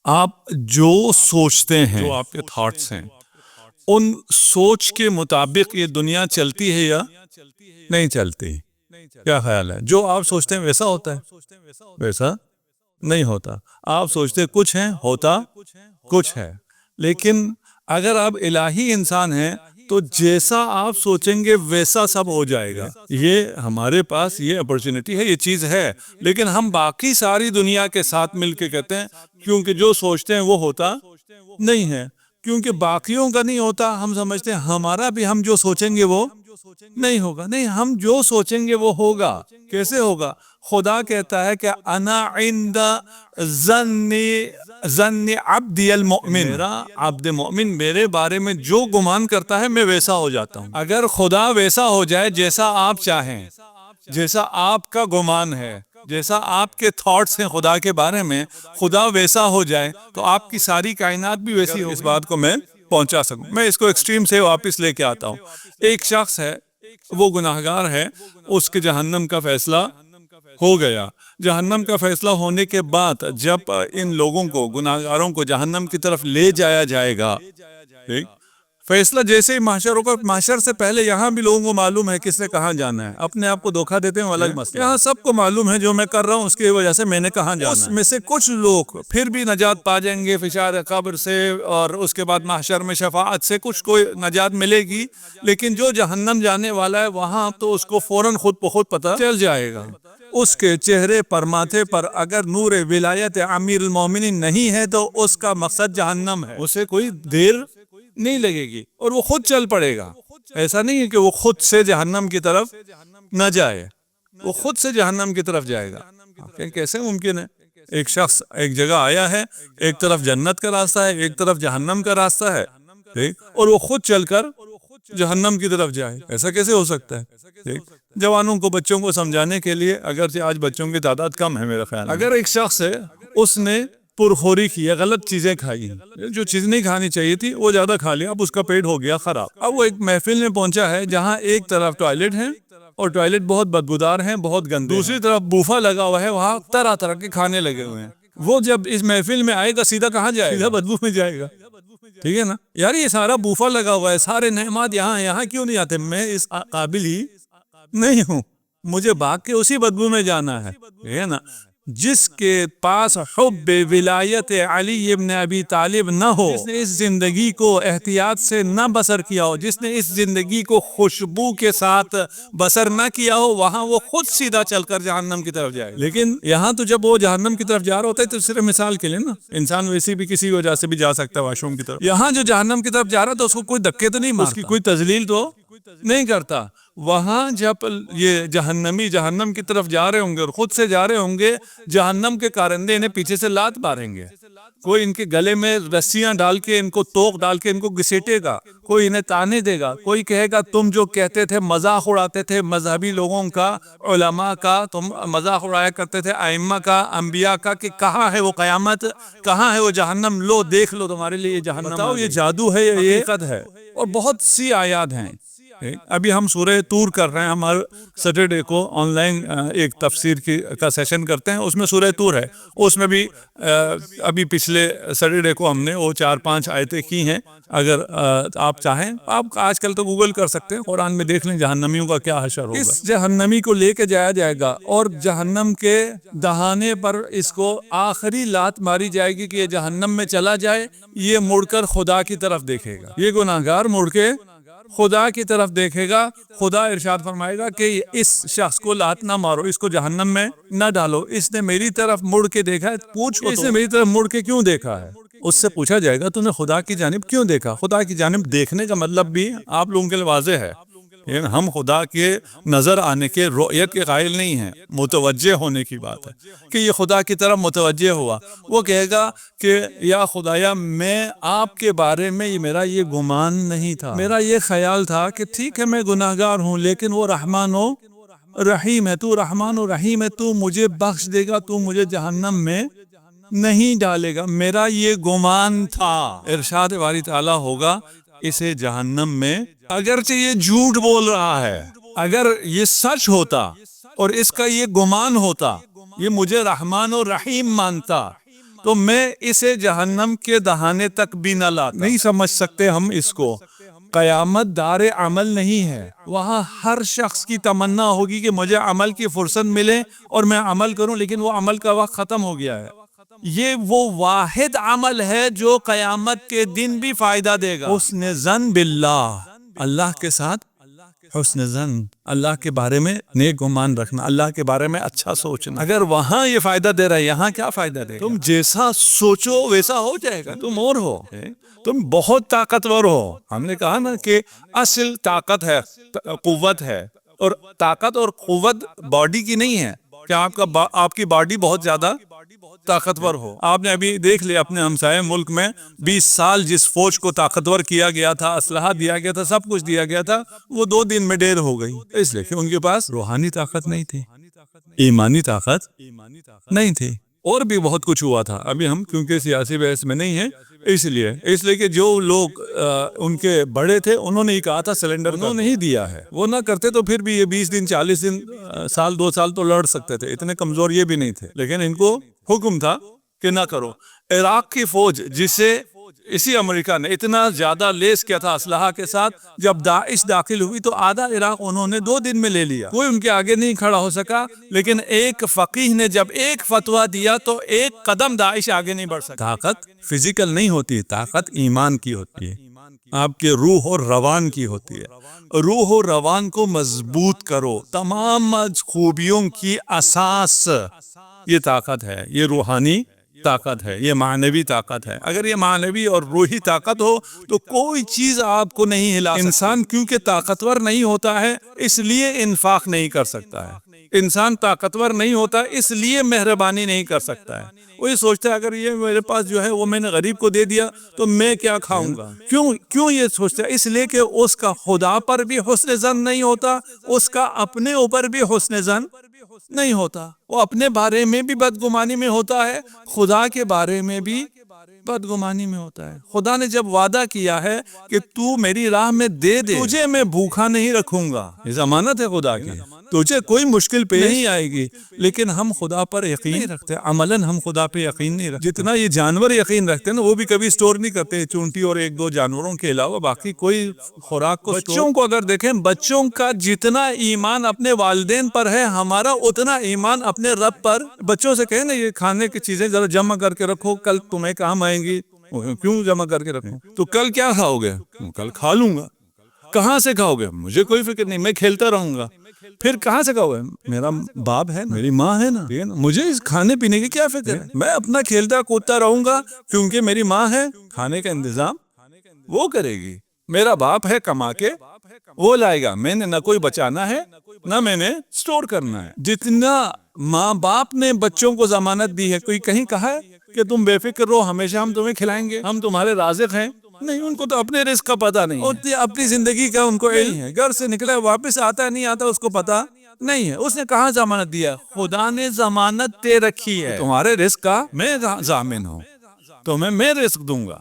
آپ جو سوچتے ہیں، جو آپ کے تھاٹس ہیں، ان سوچ کے مطابق یہ دنیا چلتی ہے یا نہیں چلتی؟ کیا خیال ہے؟ جو آپ سوچتے ہیں ویسا ہوتا ہے؟ ویسا نہیں ہوتا۔ آپ سوچتے کچھ ہیں، ہوتا کچھ ہے۔ لیکن اگر آپ الہی انسان ہیں تو جیسا آپ سوچیں گے ویسا سب ہو جائے گا۔ یہ ہمارے پاس یہ اپرچونٹی ہے، یہ چیز ہے، لیکن ہم باقی ساری دنیا کے ساتھ مل کے کہتے ہیں کیونکہ جو سوچتے ہیں وہ ہوتا نہیں ہے، کیونکہ باقیوں کا نہیں ہوتا، ہم سمجھتے ہیں ہمارا بھی ہم جو سوچیں گے وہ نہیں ہوگا۔ نہیں، ہم جو سوچیں گے وہ ہوگا۔ کیسے ہوگا؟ خدا کہتا ہے کہ انا عند ظن عبدی المؤمن، میرا عبد مومن میرے بارے میں جو گمان کرتا ہے میں ویسا ہو جاتا ہوں۔ اگر خدا ویسا ہو جائے جیسا آپ چاہیں، جیسا آپ کا گمان ہے، جیسا آپ کے تھاٹس ہیں خدا کے بارے میں، خدا ویسا ہو جائے تو آپ کی ساری کائنات بھی ویسی ہو۔ اس بات کو میں پہنچا سکوں، میں اس کو ایکسٹریم سے واپس لے کے آتا ہوں۔ ایک شخص ہے، وہ گناہگار ہے، اس کے جہنم کا فیصلہ ہو گیا۔ جہنم کا فیصلہ ہونے کے بعد جب ان لوگوں کو، گناہگاروں کو جہنم کی طرف لے جایا جائے گا، ٹھیک، فیصلہ جیسے ہی محشر ہوگا، محشر سے پہلے یہاں بھی لوگوں کو معلوم ہے کس نے کہاں جانا ہے۔ اپنے آپ کو دھوکہ دیتے ہیں وہ الگ مسئلہ، یہاں سب کو معلوم ہے جو میں کر رہا ہوں اس کی وجہ سے میں نے کہاں جانا ہے۔ اس میں سے کچھ لوگ پھر بھی نجات پا جائیں گے فشار قبر سے، اور اس کے بعد محشر میں شفاعت سے کچھ کو نجات ملے گی، لیکن جو جہنم جانے والا ہے وہاں تو اس کو فوراً خود بخود پتہ چل جائے گا۔ اس کے چہرے پر، ماتھے پر اگر نور ولایت امیر المومنین نہیں ہے تو اس کا مقصد جہنم ہے، اسے کوئی دیر نہیں لگے گی اور وہ خود چل پڑے گا۔ ایسا نہیں ہے کہ وہ خود سے جہنم کی طرف نہ جائے، وہ خود سے جہنم کی طرف جائے گا۔ کیسے ممکن ہے؟ ایک شخص ایک جگہ آیا ہے، ایک طرف جنت کا راستہ ہے، ایک طرف جہنم کا راستہ ہے، ٹھیک، اور وہ خود چل کر جہنم کی طرف جائے، ایسا کیسے ہو سکتا ہے؟ ٹھیک، جوانوں کو، بچوں کو سمجھانے کے لیے، اگرچہ آج بچوں کی تعداد کم ہے میرا خیال ہے، اگر ایک شخص ہے اس نے پرخوری کی ہے، غلط چیزیں کھائی، جو چیز نہیں کھانی چاہیے تھی وہ زیادہ کھا لیا، اب اس کا پیٹ ہو گیا خراب۔ اب وہ ایک محفل میں پہنچا ہے جہاں ایک طرف ٹوائلٹ ہے اور ٹوائلٹ بہت بدبودار ہیں، بہت گندے، دوسری طرف بوفا لگا ہوا ہے، وہاں طرح طرح کے کھانے لگے ہوئے ہیں۔ وہ جب اس محفل میں آئے گا سیدھا کہاں جائے گا؟ سیدھا بدبو میں جائے گا، ٹھیک ہے نا؟ یار یہ سارا بوفا لگا ہوا ہے، سارے نعمات یہاں کیوں نہیں آتے؟ میں اس قابل ہی نہیں ہوں، مجھے بھاگ کے اسی بدبو میں جانا ہے، ٹھیک ہے نا؟ جس کے پاس حب ولایت علی ابن ابی طالب نہ ہو، جس نے اس زندگی کو احتیاط سے نہ بسر کیا ہو، جس نے اس زندگی کو خوشبو کے ساتھ بسر نہ کیا ہو، وہاں وہ خود سیدھا چل کر جہنم کی طرف جائے۔ لیکن یہاں تو جب وہ جہنم کی طرف جا رہا ہوتا ہے تو صرف مثال کے لیے نا، انسان ویسی بھی کسی وجہ سے بھی جا سکتا ہے واش روم کی طرف، یہاں جو جہنم کی طرف جا رہا تو اس کو کوئی دھکے تو نہیں مارتا، اس کی کوئی تذلیل تو نہیں کرتا۔ وہاں جب یہ جہنمی جہنم کی طرف جا رہے ہوں گے اور خود سے جا رہے ہوں گے، جہنم کے کارندے انہیں پیچھے سے لات ماریں گے، کوئی ان کے گلے میں رسیاں ڈال کے، ان کو توق ڈال کے ان کو گھسیٹے گا، کوئی انہیں تانے دے گا، کوئی کہے گا تم جو کہتے تھے، مذاق اڑاتے تھے مذہبی لوگوں کا، علماء کا، تم مذاق اڑایا کرتے تھے ائمہ کا، انبیاء کا، کہ کہاں ہے وہ قیامت، کہاں ہے وہ جہنم، لو دیکھ لو تمہارے لیے یہ جہنم۔ بتاؤ یہ جادو ہے یا یہ حقیقت ہے؟ اور بہت سی آیات ہیں۔ ابھی ہم سورہ طور کر رہے ہیں، ہمارے سیٹرڈے کو آن لائن ایک تفسیر کا سیشن کرتے ہیں، اس میں سورہ طور ہے، اس میں بھی ابھی پچھلے سیٹرڈے کو ہم نے وہ 4-5 آیتیں کی ہیں۔ اگر آپ چاہیں، آپ آج کل تو گوگل کر سکتے ہیں، قرآن میں دیکھ لیں جہنمیوں کا کیا حشر ہوگا۔ اس جہنمی کو لے کے جایا جائے گا اور جہنم کے دہانے پر اس کو آخری لات ماری جائے گی کہ یہ جہنم میں چلا جائے، یہ مڑ کر خدا کی طرف دیکھے گا، یہ گناہگار مڑ کے خدا کی طرف دیکھے گا۔ خدا ارشاد فرمائے گا کہ اس شخص کو لات نہ مارو، اس کو جہنم میں نہ ڈالو، اس نے میری طرف مڑ کے دیکھا ہے، پوچھو اس نے میری طرف مڑ کے کیوں دیکھا ہے؟ اس سے پوچھا جائے گا تو نے خدا کی جانب کیوں دیکھا؟ خدا کی جانب دیکھنے کا مطلب بھی آپ لوگوں کے لیے واضح ہے، ہم خدا کے نظر آنے کے، رؤیت کے قائل نہیں ہیں، متوجہ ہونے کی بات ہے کہ یہ خدا کی طرف متوجہ ہوا۔ وہ کہے گا کہ یا خدایا، میں آپ کے بارے میں میرا یہ گمان نہیں تھا، میرا یہ خیال تھا کہ ٹھیک ہے میں گناہگار ہوں، لیکن وہ رحمان و رحیم ہے، تو رحمان و رحیم ہے، تو مجھے بخش دے گا، تو مجھے جہنم میں نہیں ڈالے گا، میرا یہ گمان تھا۔ ارشاد باری تعالیٰ ہوگا اسے جہنم میں، اگرچہ یہ جھوٹ بول رہا ہے، اگر یہ سچ ہوتا اور اس کا یہ گمان ہوتا، یہ مجھے رحمان و رحیم مانتا، تو میں اسے جہنم کے دہانے تک بھی نہ لاتا۔ نہیں سمجھ سکتے ہم اس کو۔ قیامت دار عمل نہیں ہے، وہاں ہر شخص کی تمنا ہوگی کہ مجھے عمل کی فرصت ملے اور میں عمل کروں، لیکن وہ عمل کا وقت ختم ہو گیا ہے۔ یہ وہ واحد عمل ہے جو قیامت کے دن بھی فائدہ دے گا۔ حسن ظن باللہ، اللہ کے ساتھ حسن ظن، اللہ کے بارے میں نیک گمان رکھنا، اللہ کے بارے میں اچھا سوچنا۔ اگر وہاں یہ فائدہ دے رہا ہے، یہاں کیا فائدہ دے گا؟ تم جیسا سوچو ویسا ہو جائے گا۔ تم اور ہو، تم بہت طاقتور ہو۔ ہم نے کہا نا کہ اصل طاقت ہے، قوت ہے، اور طاقت اور قوت باڈی کی نہیں ہے کہ آپ کی باڈی بہت زیادہ طاقتور ہو۔ آپ نے ابھی دیکھ لیا اپنے ہمسائے ملک میں 20 سال جس فوج کو طاقتور کیا گیا تھا، اسلحہ دیا گیا تھا، سب کچھ دیا گیا تھا، وہ 2 دن میں ڈیر ہو گئی، اس لیے کہ ان کے پاس روحانی طاقت نہیں تھی، ایمانی طاقت نہیں تھی۔ اور بھی بہت کچھ ہوا تھا، ابھی ہم کیونکہ سیاسی بحث میں نہیں ہیں، اس لیے کہ جو لوگ ان کے بڑے تھے انہوں نے ہی کہا تھا سلنڈر، انہوں نے ہی دیا ہے۔ وہ نہ کرتے تو پھر بھی یہ 20 دن 40 دن سال 2 سال تو لڑ سکتے تھے، اتنے کمزور یہ بھی نہیں تھے، لیکن ان کو حکم تھا کہ نہ کرو۔ عراق کی فوج جسے اسی امریکہ نے اتنا زیادہ لیس کیا تھا اسلحہ کے ساتھ، جب داعش داخل ہوئی تو آدھا عراق انہوں نے 2 دن میں لے لیا، کوئی ان کے آگے نہیں کھڑا ہو سکا۔ لیکن ایک فقیہ نے جب ایک فتویٰ دیا تو ایک قدم داعش آگے نہیں بڑھ سکا۔ طاقت فزیکل نہیں ہوتی، طاقت ایمان کی ہوتی ہے، آپ کے روح اور روان کی ہوتی ہے۔ روح اور روان کو مضبوط کرو، تمام خوبیوں کی اساس یہ طاقت ہے، یہ روحانی طاقت ہے، یہ معنوی طاقت ہے۔ اگر یہ معنوی اور روحی طاقت ہو تو کوئی چیز آپ کو نہیں ہلا سکتی۔ انسان کیونکہ طاقتور نہیں ہوتا ہے اس لیے انفاق نہیں کر سکتا ہے، انسان طاقتور نہیں ہوتا اس لیے مہربانی نہیں کر سکتا ہے۔ وہ یہ سوچتا ہے اگر یہ میرے پاس جو ہے وہ میں نے غریب کو دے دیا تو میں کیا کھاؤں گا۔ کیوں یہ سوچتا ہے؟ اس لیے کہ اس کا خدا پر بھی حسن ظن نہیں ہوتا، اس کا اپنے اوپر بھی حسن ظن نہیں ہوتا، وہ اپنے بارے میں بھی بدگمانی میں ہوتا ہے، خدا کے بارے میں بھی بدگمانی میں ہوتا ہے۔ خدا نے جب وعدہ کیا ہے کہ تو میری راہ میں دے تجھے میں بھوکا نہیں رکھوں گا، یہ ضمانت ہے خدا کی، تجھے کوئی مشکل پیش نہیں آئے گی، لیکن ہم خدا پر یقین نہیں رکھتے، عملاً ہم خدا پہ یقین نہیں رکھتے۔ جتنا یہ جانور یقین رکھتے ہیں نا، وہ بھی کبھی سٹور نہیں کرتے، چونٹی اور 1-2 جانوروں کے علاوہ باقی کوئی خوراک کو۔ بچوں کو اگر دیکھیں، بچوں کا جتنا ایمان اپنے والدین پر ہے، ہمارا اتنا ایمان اپنے رب پر۔ بچوں سے کہیں نا یہ کھانے کی چیزیں ذرا جمع کر کے رکھو، کل تمہیں کام آئیں گی۔ کیوں جمع کر کے رکھوں؟ تو کل کیا کھاؤ گے؟ کل کھا لوں گا۔ کہاں سے کھاؤ گے؟ مجھے کوئی فکر نہیں، میں کھیلتا رہوں گا۔ پھر کہاں سے کھاؤ گے؟ میرا باپ ہے نا، میری ماں ہے نا، مجھے اس کھانے پینے کی کیا فکر ہے؟ میں اپنا کھیلتا کودتا رہوں گا، کیونکہ میری ماں ہے، کھانے کا انتظام وہ کرے گی۔ میرا باپ ہے، کما کے وہ لائے گا، میں نے نہ کوئی بچانا ہے نہ میں نے سٹور کرنا ہے۔ جتنا ماں باپ نے بچوں کو ضمانت دی ہے، کوئی کہیں کہا ہے کہ تم بے فکر رہو، ہمیشہ ہم تمہیں کھلائیں گے، ہم تمہارے رازق ہیں؟ نہیں، ان کو تو اپنے رزق کا پتہ نہیں ہے، اپنی زندگی کا ان کو علم ہے، گھر سے نکلا واپس آتا ہے نہیں آتا اس کو پتہ نہیں ہے۔ اس نے کہاں ضمانت دیا؟ خدا نے ضمانت دے رکھی ہے، تمہارے رزق کا میں ضامن ہوں، تمہیں میں رزق دوں گا۔